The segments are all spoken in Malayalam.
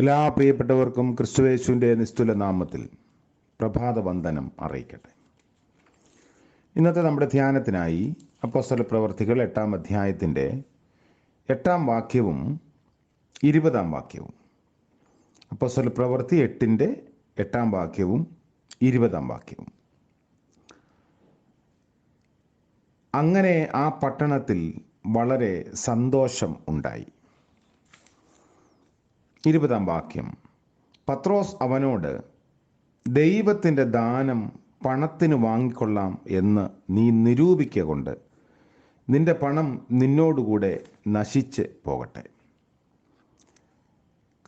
എല്ലാ പ്രിയപ്പെട്ടവർക്കും ക്രിസ്തുയേശുവിൻ്റെ നിസ്തുല നാമത്തിൽ പ്രഭാത വന്ദനം അറിയിക്കട്ടെ. ഇന്നത്തെ നമ്മുടെ ധ്യാനത്തിനായി അപ്പോസ്തല പ്രവർത്തികൾ 8-ാം അധ്യായത്തിൻ്റെ 8-ാം വാക്യവും 20-ാം വാക്യവും. അപ്പോസ്തല പ്രവൃത്തി 8-ന്റെ 8-ാം വാക്യവും 20-ാം വാക്യവും. അങ്ങനെ ആ പട്ടണത്തിൽ വളരെ സന്തോഷം ഉണ്ടായി. 20-ാം വാക്യം. പത്രോസ് അവനോട്, ദൈവത്തിൻ്റെ ദാനം പണത്തിന് വാങ്ങിക്കൊള്ളാം എന്ന് നീ നിരൂപിക്കുക കൊണ്ട് നിന്റെ പണം നിന്നോടുകൂടെ നശിച്ച് പോകട്ടെ.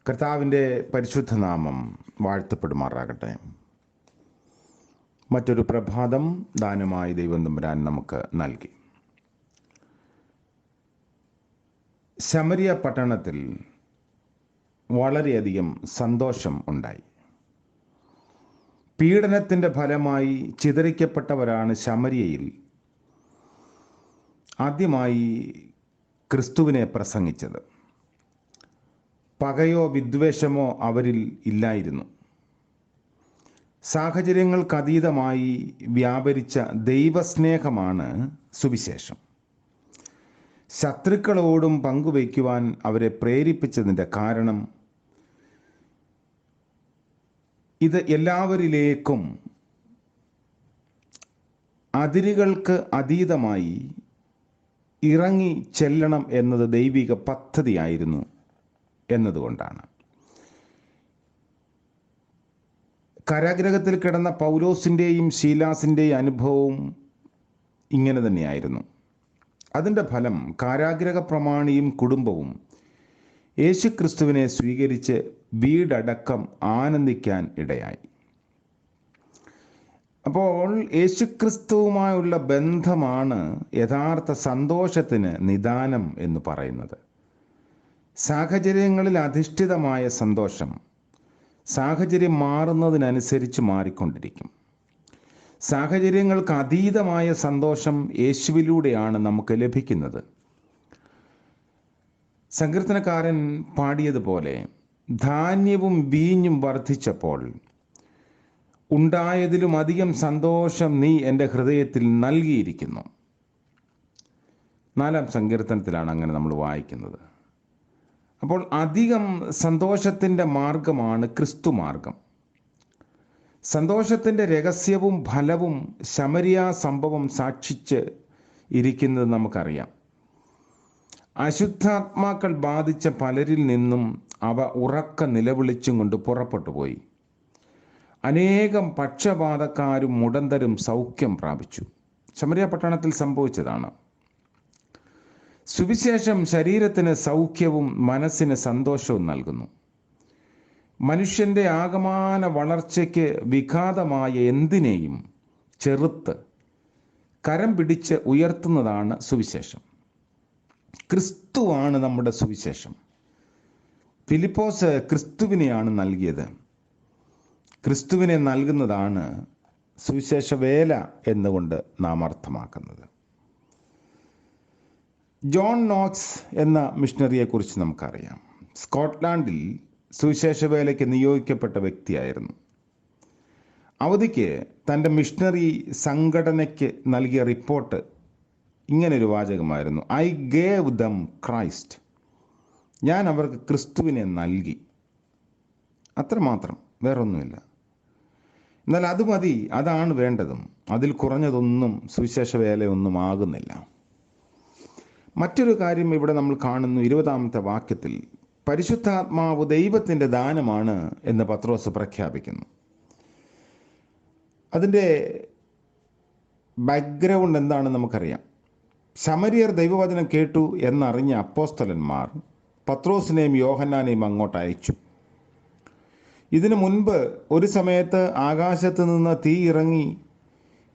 കർത്താവിൻ്റെ പരിശുദ്ധ നാമം വാഴ്ത്തപ്പെടുമാറാകട്ടെ. മറ്റൊരു പ്രഭാതം ദാനമായി ദൈവം തമ്പുരാൻ നമുക്ക് നൽകി. ശമരിയ പട്ടണത്തിൽ വളരെയധികം സന്തോഷം ഉണ്ടായി. പീഡനത്തിൻ്റെ ഫലമായി ചിതറിക്കപ്പെട്ടവരാണ് ശമരിയയിൽ ആദ്യമായി ക്രിസ്തുവിനെ പ്രസംഗിച്ചത്. പകയോ വിദ്വേഷമോ അവരിൽ ഇല്ലായിരുന്നു. സാഹചര്യങ്ങൾക്കതീതമായി വ്യാപരിച്ച ദൈവസ്നേഹമാണ് സുവിശേഷം. ശത്രുക്കളോടും പങ്കുവയ്ക്കുവാൻ അവരെ പ്രേരിപ്പിച്ചതിൻ്റെ കാരണം ഇത് എല്ലാവരിലേക്കും അതിരുകൾക്ക് അതീതമായി ഇറങ്ങി ചെല്ലണം എന്നത് ദൈവിക പദ്ധതിയായിരുന്നു എന്നതുകൊണ്ടാണ്. കാരാഗൃഹത്തിൽ കിടന്ന പൗലോസിൻ്റെയും ശീലാസിൻ്റെയും അനുഭവവും ഇങ്ങനെ തന്നെയായിരുന്നു. അതിൻ്റെ ഫലം കാരാഗൃഹ പ്രമാണിയും കുടുംബവും യേശുക്രിസ്തുവിനെ സ്വീകരിച്ച് വീടടക്കം ആനന്ദിക്കാൻ ഇടയായി. അപ്പോൾ യേശുക്രിസ്തുവുമായുള്ള ബന്ധമാണ് യഥാർത്ഥ സന്തോഷത്തിന് നിദാനം എന്ന് പറയുന്നത്. സാഹചര്യങ്ങളിൽ അധിഷ്ഠിതമായ സന്തോഷം സാഹചര്യം മാറുന്നതിനനുസരിച്ച് മാറിക്കൊണ്ടിരിക്കും. സാഹചര്യങ്ങൾക്ക് അതീതമായ സന്തോഷം യേശുവിലൂടെയാണ് നമുക്ക് ലഭിക്കുന്നത്. സങ്കീർത്തനക്കാരൻ പാടിയതുപോലെ, ധാന്യവും വീഞ്ഞും വർദ്ധിച്ചപ്പോൾ ഉണ്ടായതിലും അധികം സന്തോഷം നീ എൻ്റെ ഹൃദയത്തിൽ നൽകിയിരിക്കുന്നു. 4-ാം സങ്കീർത്തനത്തിലാണ് അങ്ങനെ നമ്മൾ വായിക്കുന്നത്. അപ്പോൾ അധികം സന്തോഷത്തിൻ്റെ മാർഗമാണ് ക്രിസ്തു മാർഗം. സന്തോഷത്തിൻ്റെ രഹസ്യവും ഫലവും ശമരിയ സംഭവം സാക്ഷിച്ച് ഇരിക്കുന്നത് നമുക്കറിയാം. അശുദ്ധാത്മാക്കൾ ബാധിച്ച പലരിൽ നിന്നും അവ ഉറക്ക നിലവിളിച്ചും കൊണ്ട് പുറപ്പെട്ടു പോയി. അനേകം പക്ഷപാതക്കാരും മുടന്തരും സൗഖ്യം പ്രാപിച്ചു. ശമരിയ പട്ടണത്തിൽ സംഭവിച്ചതാണ്. സുവിശേഷം ശരീരത്തിന് സൗഖ്യവും മനസ്സിന് സന്തോഷവും നൽകുന്നു. മനുഷ്യൻ്റെ ആകമാന വളർച്ചയ്ക്ക് വിഘാതമായ എന്തിനേയും ചെറുത്ത് കരം പിടിച്ച് ഉയർത്തുന്നതാണ് സുവിശേഷം. ക്രിസ്തുവാണ് നമ്മുടെ സുവിശേഷം. ഫിലിപ്പോസ് ക്രിസ്തുവിനെയാണ് നൽകിയത്. ക്രിസ്തുവിനെ നൽകുന്നതാണ് സുവിശേഷ വേല എന്നുകൊണ്ട് നാം അർത്ഥമാക്കുന്നത്. ജോൺ നോക്സ് എന്ന മിഷണറിയെക്കുറിച്ച് നമുക്കറിയാം. സ്കോട്ട്ലാൻഡിൽ സുവിശേഷ വേലയ്ക്ക് നിയോഗിക്കപ്പെട്ട വ്യക്തിയായിരുന്നു. അവധിക്ക് തൻ്റെ മിഷണറി സംഘടനയ്ക്ക് നൽകിയ റിപ്പോർട്ട് ഇങ്ങനൊരു വാചകമായിരുന്നു: ഐ ഗേവ് ദം ക്രൈസ്റ്റ്. ഞാൻ അവർക്ക് ക്രിസ്തുവിനെ നൽകി. അത്രമാത്രം, വേറൊന്നുമില്ല. എന്നാൽ അത് മതി, അതാണ് വേണ്ടതും. അതിൽ കുറഞ്ഞതൊന്നും സുവിശേഷ വേലയൊന്നും ആകുന്നില്ല. മറ്റൊരു കാര്യം ഇവിടെ നമ്മൾ കാണുന്നു. 20-ാമത്തെ വാക്യത്തിൽ പരിശുദ്ധാത്മാവ് ദൈവത്തിൻ്റെ ദാനമാണ് എന്ന് പത്രോസ് പ്രഖ്യാപിക്കുന്നു. അതിൻ്റെ ബാക്ക്ഗ്രൗണ്ട് എന്താണെന്ന് നമുക്കറിയാം. ശമരിയർ ദൈവവചനം കേട്ടു എന്നറിഞ്ഞ അപ്പോസ്തലന്മാർ പത്രോസിനെയും യോഹന്നാനെയും അങ്ങോട്ട് അയച്ചു. ഇതിനു മുൻപ് ഒരു സമയത്ത് ആകാശത്ത് നിന്ന് തീ ഇറങ്ങി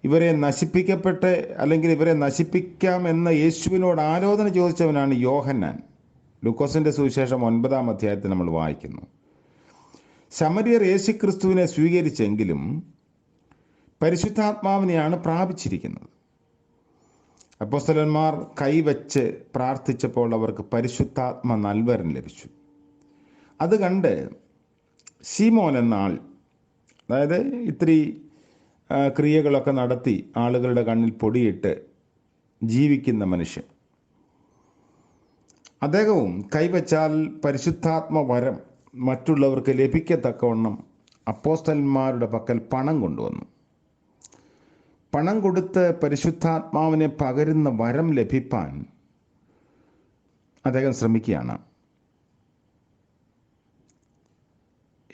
ഇവരെ നശിപ്പിക്കാമെന്ന് യേശുവിനോട് ആലോചന ചോദിച്ചവനാണ് യോഹന്നാൻ. ലൂക്കോസിൻ്റെ സുവിശേഷം 9-ാം അധ്യായത്തിൽ നമ്മൾ വായിക്കുന്നു. ശമരിയർ യേശുക്രിസ്തുവിനെ സ്വീകരിച്ചെങ്കിലും പരിശുദ്ധാത്മാവിനെയാണ് പ്രാപിച്ചിരിക്കുന്നത്. അപ്പോസ്തലന്മാർ കൈവച്ച് പ്രാർത്ഥിച്ചപ്പോൾ അവർക്ക് പരിശുദ്ധാത്മ നൽവരം ലഭിച്ചു. അത് കണ്ട് ശീമോൻ എന്ന ആൾ, അതായത് ഇത്തിരി ക്രിയകളൊക്കെ നടത്തി ആളുകളുടെ കണ്ണിൽ പൊടിയിട്ട് ജീവിക്കുന്ന മനുഷ്യൻ, അദ്ദേഹവും കൈവച്ചാൽ പരിശുദ്ധാത്മ വരം മറ്റുള്ളവർക്ക് ലഭിക്കത്തക്കവണ്ണം അപ്പോസ്തലന്മാരുടെ പക്കൽ പണം കൊണ്ടുവന്നു. പണം കൊടുത്ത് പരിശുദ്ധാത്മാവിനെ പകരുന്ന വരം ലഭിപ്പാൻ അദ്ദേഹം ശ്രമിക്കുകയാണ്.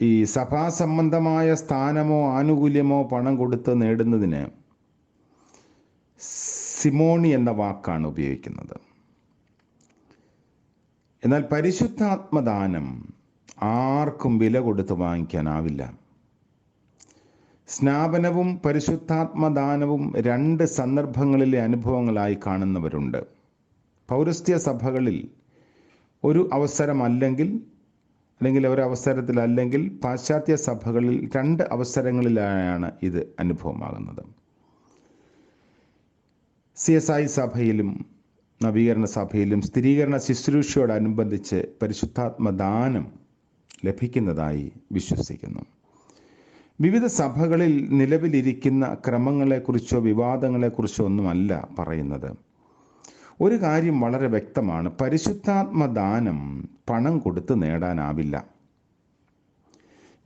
ഈ സഭാസംബന്ധമായ സ്ഥാനമോ ആനുകൂല്യമോ പണം കൊടുത്ത് നേടുന്നതിന് സിമോണി എന്ന വാക്കാണ് ഉപയോഗിക്കുന്നത്. എന്നാൽ പരിശുദ്ധാത്മദാനം ആർക്കും വില കൊടുത്ത് വാങ്ങിക്കാനാവില്ല. സ്നാപനവും പരിശുദ്ധാത്മദാനവും രണ്ട് സന്ദർഭങ്ങളിലെ അനുഭവങ്ങളായി കാണുന്നവരുണ്ട്. പൗരസ്ത്യ സഭകളിൽ ഒരു അവസരമല്ലെങ്കിൽ ഒരവസരത്തിലല്ലെങ്കിൽ പാശ്ചാത്യ സഭകളിൽ രണ്ട് അവസരങ്ങളിലാണ് ഇത് അനുഭവമാകുന്നത്. CSI സഭയിലും നവീകരണ സഭയിലും സ്ഥിരീകരണ ശുശ്രൂഷയോടനുബന്ധിച്ച് പരിശുദ്ധാത്മദാനം ലഭിക്കുന്നതായി വിശ്വസിക്കുന്നു. വിവിധ സഭകളിൽ നിലവിലിരിക്കുന്ന ക്രമങ്ങളെക്കുറിച്ചോ വിവാദങ്ങളെക്കുറിച്ചോ ഒന്നുമല്ല പറയുന്നത്. ഒരു കാര്യം വളരെ വ്യക്തമാണ്: പരിശുദ്ധാത്മദാനം പണം കൊടുത്ത് നേടാനാവില്ല.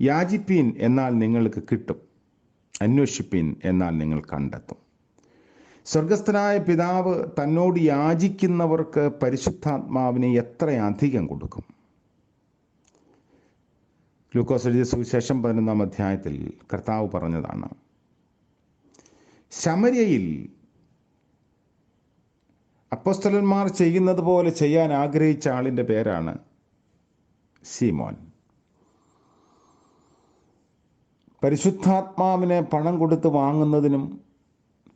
യാചിപ്പീൻ എന്നാൽ നിങ്ങൾക്ക് കിട്ടും, അന്വേഷിപ്പീൻ എന്നാൽ നിങ്ങൾ കണ്ടെത്തും. സ്വർഗസ്ഥനായ പിതാവ് തന്നോട് യാചിക്കുന്നവർക്ക് പരിശുദ്ധാത്മാവിനെ എത്രയധികം കൊടുക്കും. ലൂക്കോസ് എഴുതിയ സുവിശേഷം 11-ാം അധ്യായത്തിൽ കർത്താവ് പറഞ്ഞതാണ്. ശമര്യയിൽ അപ്പോസ്തലന്മാർ ചെയ്യുന്നത് പോലെ ചെയ്യാൻ ആഗ്രഹിച്ച ആളിൻ്റെ പേരാണ് ശീമോൻ. പരിശുദ്ധാത്മാവിനെ പണം കൊടുത്ത് വാങ്ങുന്നതിനും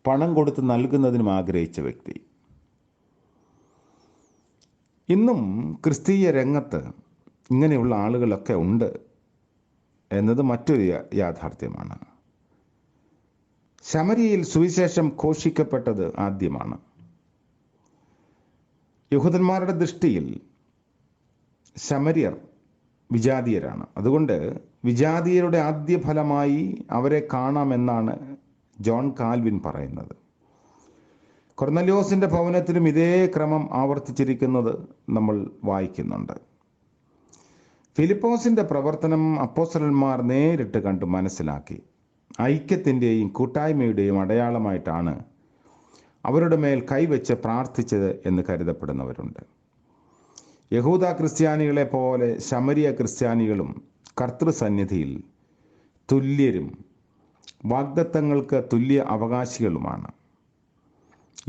പണം കൊടുത്ത് നൽകുന്നതിനും ആഗ്രഹിച്ച വ്യക്തി. ഇന്നും ക്രിസ്തീയ രംഗത്ത് ഇങ്ങനെയുള്ള ആളുകളൊക്കെ ഉണ്ട് എന്നത് മറ്റൊരു യാഥാർത്ഥ്യമാണ്. ശമര്യയിൽ സുവിശേഷം ഘോഷിക്കപ്പെട്ടത് ആദ്യമാണ്. യഹൂദന്മാരുടെ ദൃഷ്ടിയിൽ ശമര്യർ വിജാതീയരാണ്. അതുകൊണ്ട് വിജാതീയരുടെ ആദ്യ ഫലമായി അവരെ കാണാമെന്നാണ് ജോൺ കാൽവിൻ പറയുന്നത്. കൊർന്നല്യോസിൻ്റെ ഭവനത്തിലും ഇതേ ക്രമം ആവർത്തിച്ചിരിക്കുന്നത് നമ്മൾ വായിക്കുന്നുണ്ട്. ഫിലിപ്പോസിൻ്റെ പ്രവർത്തനം അപ്പോസ്തലന്മാർ നേരിട്ട് കണ്ട് മനസ്സിലാക്കി. ഐക്യത്തിൻ്റെയും കൂട്ടായ്മയുടെയും അടയാളമായിട്ടാണ് അവരുടെ മേൽ കൈവച്ച് പ്രാർത്ഥിച്ചത് എന്ന് കരുതപ്പെടുന്നവരുണ്ട്. യഹൂദ ക്രിസ്ത്യാനികളെ പോലെ ശമരിയ ക്രിസ്ത്യാനികളും കർത്തൃസന്നിധിയിൽ തുല്യരും വാഗ്ദത്തങ്ങൾക്ക് തുല്യ അവകാശികളുമാണ്.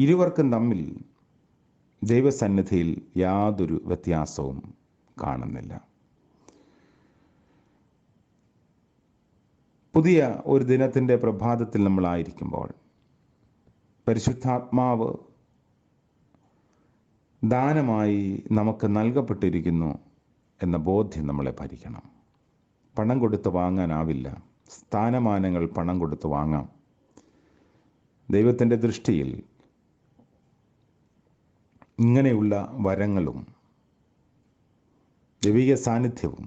ഇരുവർക്കും തമ്മിൽ ദൈവസന്നിധിയിൽ യാതൊരു വ്യത്യാസവും കാണുന്നില്ല. പുതിയ ഒരു ദിനത്തിൻ്റെ പ്രഭാതത്തിൽ നമ്മളായിരിക്കുമ്പോൾ പരിശുദ്ധാത്മാവ് ദാനമായി നമുക്ക് നൽകപ്പെട്ടിരിക്കുന്നു എന്ന ബോധ്യം നമ്മളെ ഭരിക്കണം. പണം കൊടുത്ത് വാങ്ങാനാവില്ല. സ്ഥാനമാനങ്ങൾ പണം കൊടുത്ത് വാങ്ങാം. ദൈവത്തിൻ്റെ ദൃഷ്ടിയിൽ ഇങ്ങനെയുള്ള വരങ്ങളും ദൈവിക സാന്നിധ്യവും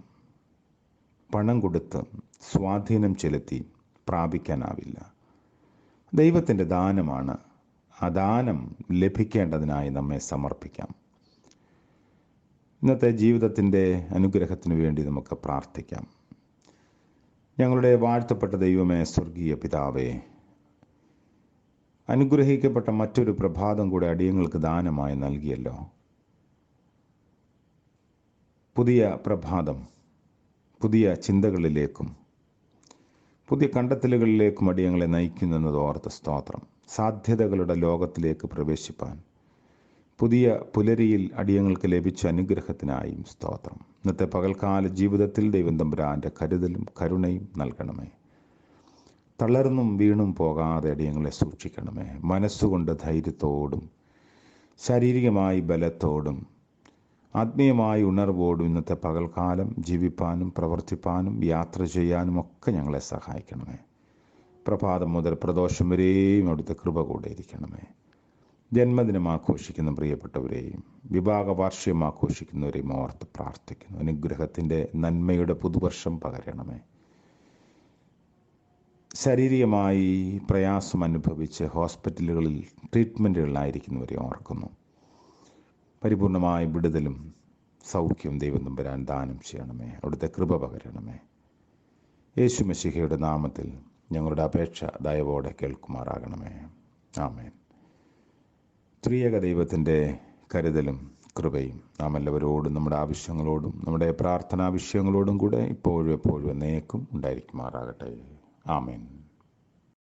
പണം കൊടുത്ത് സ്വാധീനം ചെലുത്തി പ്രാപിക്കാനാവില്ല. ദൈവത്തിൻ്റെ ദാനമാണ്. ആ ദാനം ലഭിക്കേണ്ടതിനായി നമ്മെ സമർപ്പിക്കാം. ഇന്നത്തെ ജീവിതത്തിൻ്റെ അനുഗ്രഹത്തിനു വേണ്ടി നമുക്ക് പ്രാർത്ഥിക്കാം. ഞങ്ങളുടെ വാഴ്ത്തപ്പെട്ട ദൈവമേ, സ്വർഗീയ പിതാവേ, അനുഗ്രഹിക്കപ്പെട്ട മറ്റൊരു പ്രഭാതം കൂടെ അടിയങ്ങൾക്ക് ദാനമായി നൽകിയല്ലോ. പുതിയ പ്രഭാതം പുതിയ ചിന്തകളിലേക്കും പുതിയ കണ്ടെത്തലുകളിലേക്കും അടിയങ്ങളെ നയിക്കുന്നെന്നത് ഓർത്ത് സ്തോത്രം. സാധ്യതകളുടെ ലോകത്തിലേക്ക് പ്രവേശിപ്പാൻ പുതിയ പുലരിയിൽ അടിയങ്ങൾക്ക് ലഭിച്ച അനുഗ്രഹത്തിനായും സ്തോത്രം. ഇന്നത്തെ പകൽക്കാല ജീവിതത്തിൽ ദൈവം തമ്പുരാൻ്റെ കരുതലും കരുണയും നൽകണമേ. തളർന്നും വീണും പോകാതെ അടിയങ്ങളെ സൂക്ഷിക്കണമേ. മനസ്സുകൊണ്ട് ധൈര്യത്തോടും ശാരീരികമായി ബലത്തോടും ആത്മീയമായ ഉണർവോടും ഇന്നത്തെ പകൽക്കാലം ജീവിപ്പാനും പ്രവർത്തിപ്പാനും യാത്ര ചെയ്യാനും ഒക്കെ ഞങ്ങളെ സഹായിക്കണമേ. പ്രഭാതം മുതൽ പ്രദോഷം വരെയും അവിടുത്തെ കൃപ കൂടെ ഇരിക്കണമേ. ജന്മദിനം ആഘോഷിക്കുന്ന പ്രിയപ്പെട്ടവരെയും വിവാഹ വാർഷികം ആഘോഷിക്കുന്നവരെയും ഓർത്ത് പ്രാർത്ഥിക്കുന്നു. അനുഗ്രഹത്തിൻ്റെ നന്മയുടെ പുതുവർഷം പകരണമേ. ശാരീരികമായി പ്രയാസം അനുഭവിച്ച് ഹോസ്പിറ്റലുകളിൽ ട്രീറ്റ്മെൻറ്റുകളിലായിരിക്കുന്നവരെ ഓർക്കുന്നു. പരിപൂർണമായ വിടുതലും സൗഖ്യവും ദൈവം തമ്പുരാൻ ദാനം ചെയ്യണമേ. അവിടുത്തെ കൃപ പകരണമേ. യേശു മശീഹയുടെ നാമത്തിൽ ഞങ്ങളുടെ അപേക്ഷ ദയവോടെ കേൾക്കുമാറാകണമേ. ആമേൻ. ത്രിയേക ദൈവത്തിൻ്റെ കരുതലും കൃപയും നാം എല്ലാവരോടും നമ്മുടെ ആവശ്യങ്ങളോടും നമ്മുടെ പ്രാർത്ഥനാ വിഷയങ്ങളോടും കൂടെ ഇപ്പോഴും എപ്പോഴും എന്നേക്കും ഉണ്ടായിരിക്കുമാറാകട്ടെ. ആമേൻ.